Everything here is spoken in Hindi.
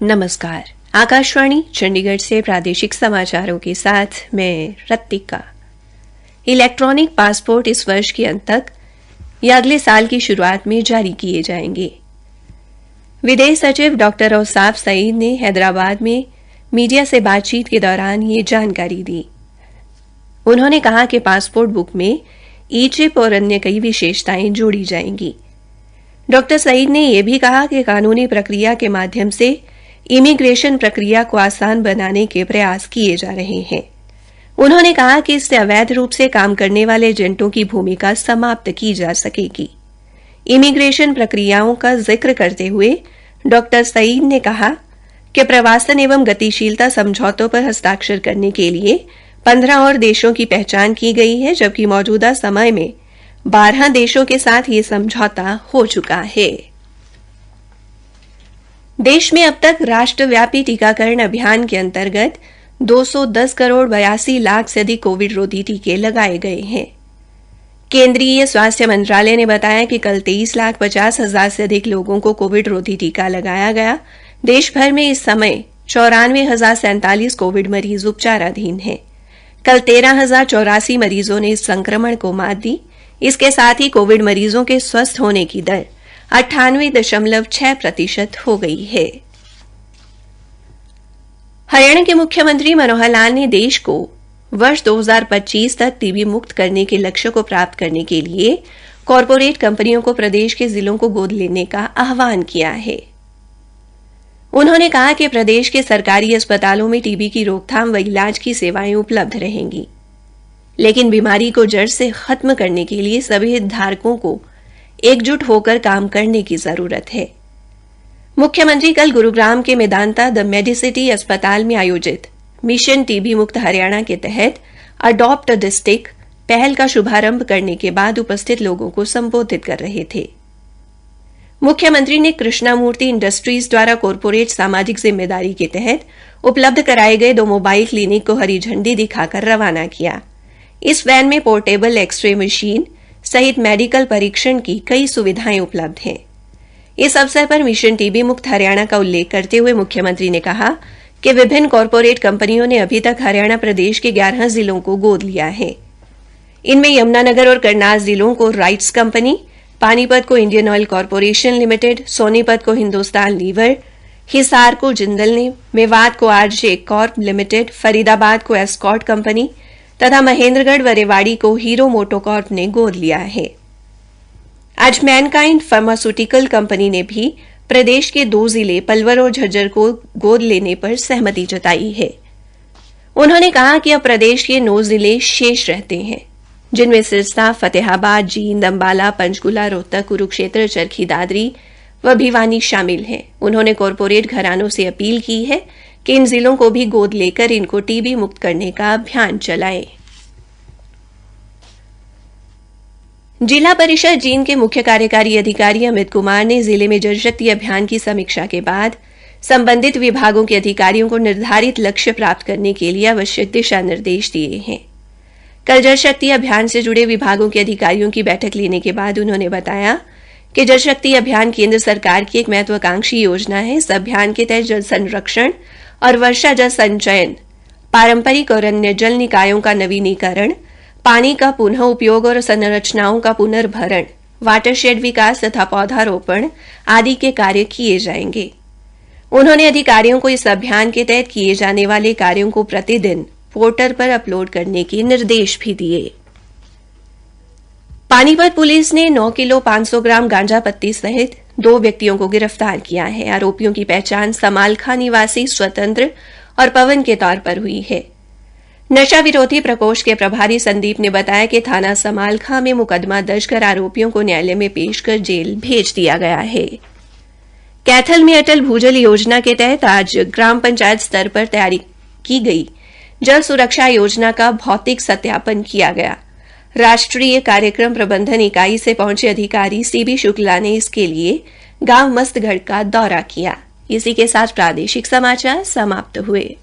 नमस्कार। आकाशवाणी चंडीगढ़ से प्रादेशिक समाचारों के साथ मैं रत्तिका। इलेक्ट्रॉनिक पासपोर्ट इस वर्ष के अंत तक या अगले साल की शुरुआत में जारी किए जाएंगे। विदेश सचिव डॉक्टर औसाफ सईद ने हैदराबाद में मीडिया से बातचीत के दौरान ये जानकारी दी। उन्होंने कहा कि पासपोर्ट बुक में ई-चिप और अन्य कई विशेषताएं जोड़ी जाएंगी। डॉक्टर सईद ने यह भी कहा कि कानूनी प्रक्रिया के माध्यम से इमिग्रेशन प्रक्रिया को आसान बनाने के प्रयास किए जा रहे हैं। उन्होंने कहा कि इससे अवैध रूप से काम करने वाले एजेंटों की भूमिका समाप्त की जा सकेगी। इमिग्रेशन प्रक्रियाओं का जिक्र करते हुए डॉक्टर सईद ने कहा कि प्रवासन एवं गतिशीलता समझौतों पर हस्ताक्षर करने के लिए 15 और देशों की पहचान की गई है, जबकि मौजूदा समय में 12 देशों के साथ ये समझौता हो चुका है। देश में अब तक राष्ट्रव्यापी टीकाकरण अभियान के अंतर्गत 210 करोड़ 82 लाख से अधिक कोविड रोधी टीके लगाए गए हैं। केंद्रीय स्वास्थ्य मंत्रालय ने बताया कि कल 23,50,000 से अधिक लोगों को कोविड रोधी टीका लगाया गया। देश भर में इस समय 94,047 कोविड मरीज उपचाराधीन हैं। कल 13,084 मरीजों ने इस संक्रमण को मात दी। इसके साथ ही कोविड मरीजों के स्वस्थ होने की दर 98.6% हो गई है। हरियाणा के मुख्यमंत्री मनोहर लाल ने देश को वर्ष 2025 तक टीबी मुक्त करने के लक्ष्य को प्राप्त करने के लिए कॉरपोरेट कंपनियों को प्रदेश के जिलों को गोद लेने का आह्वान किया है। उन्होंने कहा कि प्रदेश के सरकारी अस्पतालों में टीबी की रोकथाम व इलाज की सेवाएं उपलब्ध रहेंगी, लेकिन बीमारी को जड़ से खत्म करने के लिए सभी हितधारकों को एकजुट होकर काम करने की जरूरत है। मुख्यमंत्री कल गुरुग्राम के मेदांता द मेडिसिटी अस्पताल में आयोजित मिशन टीबी मुक्त हरियाणा के तहत अडॉप्ट डिस्ट्रिक्ट पहल का शुभारंभ करने के बाद उपस्थित लोगों को संबोधित कर रहे थे। मुख्यमंत्री ने कृष्णामूर्ति इंडस्ट्रीज द्वारा कॉरपोरेट सामाजिक जिम्मेदारी के तहत उपलब्ध कराए गए 2 मोबाइल क्लिनिक को हरी झंडी दिखाकर रवाना किया। इस वैन में पोर्टेबल एक्सरे मशीन सहित मेडिकल परीक्षण की कई सुविधाएं उपलब्ध हैं। इस अवसर पर मिशन टीबी मुक्त हरियाणा का उल्लेख करते हुए मुख्यमंत्री ने कहा कि विभिन्न कॉरपोरेट कंपनियों ने अभी तक हरियाणा प्रदेश के 11 जिलों को गोद लिया है। इनमें यमुनानगर और करनाल जिलों को राइट्स कंपनी, पानीपत को Indian oil corporation limited, Sonipat को हिंदुस्तान लीवर, हिसार को जिंदल ने, मेवात को आरजे कॉर्प लिमिटेड, फरीदाबाद को एस्कॉर्ट कंपनी तथा महेंद्रगढ़ व रेवाड़ी को हीरो मोटोकॉर्प ने गोद लिया है। आज मैनकाइंड फार्मास्यूटिकल कंपनी ने भी प्रदेश के 2 जिले पलवल और झज्जर को गोद लेने पर सहमति जताई है। उन्होंने कहा कि अब प्रदेश के 9 जिले शेष रहते हैं, जिनमें सिरसा, फतेहाबाद, जींद, अंबाला, पंचकुला, रोहतक, कुरुक्षेत्र, चरखी दादरी व भिवानी शामिल हैं। उन्होंने कॉरपोरेट घरानों से अपील की है कि इन जिलों को भी गोद लेकर इनको टीबी मुक्त करने का अभियान चलाएं। जिला परिषद जींद के मुख्य कार्यकारी अधिकारी अमित कुमार ने जिले में जल शक्ति अभियान की समीक्षा के बाद संबंधित विभागों के अधिकारियों को निर्धारित लक्ष्य प्राप्त करने के लिए आवश्यक दिशा निर्देश दिए हैं। कल जल शक्ति अभियान से जुड़े विभागों के अधिकारियों की बैठक लेने के बाद उन्होंने बताया कि जल शक्ति अभियान केंद्र सरकार की एक महत्वाकांक्षी योजना है। इस अभियान के तहत जल संरक्षण और वर्षा जल संचयन, पारंपरिक और अन्य जल निकायों का नवीनीकरण, पानी का पुनः उपयोग और संरचनाओं का पुनर्भरण, वाटरशेड विकास तथा पौधारोपण आदि के कार्य किए जाएंगे। उन्होंने अधिकारियों को इस अभियान के तहत किए जाने वाले कार्यों को प्रतिदिन पोर्टल पर अपलोड करने के निर्देश भी दिए। पानीपत पुलिस ने 9 किलो 500 ग्राम गांजा पत्ती सहित 2 व्यक्तियों को गिरफ्तार किया है। आरोपियों की पहचान समालखा निवासी स्वतंत्र और पवन के तौर पर हुई है। नशा विरोधी प्रकोष्ठ के प्रभारी संदीप ने बताया कि थाना समालखा में मुकदमा दर्ज कर आरोपियों को न्यायालय में पेश कर जेल भेज दिया गया है। कैथल में अटल भूजल योजना के तहत आज ग्राम पंचायत स्तर पर तैयारी की गई जल सुरक्षा योजना का भौतिक सत्यापन किया गया। राष्ट्रीय कार्यक्रम प्रबंधन इकाई से पहुंचे अधिकारी सीबी शुक्ला ने इसके लिए गांव मस्तगढ़ का दौरा किया। इसी के साथ प्रादेशिक समाचार समाप्त हुए।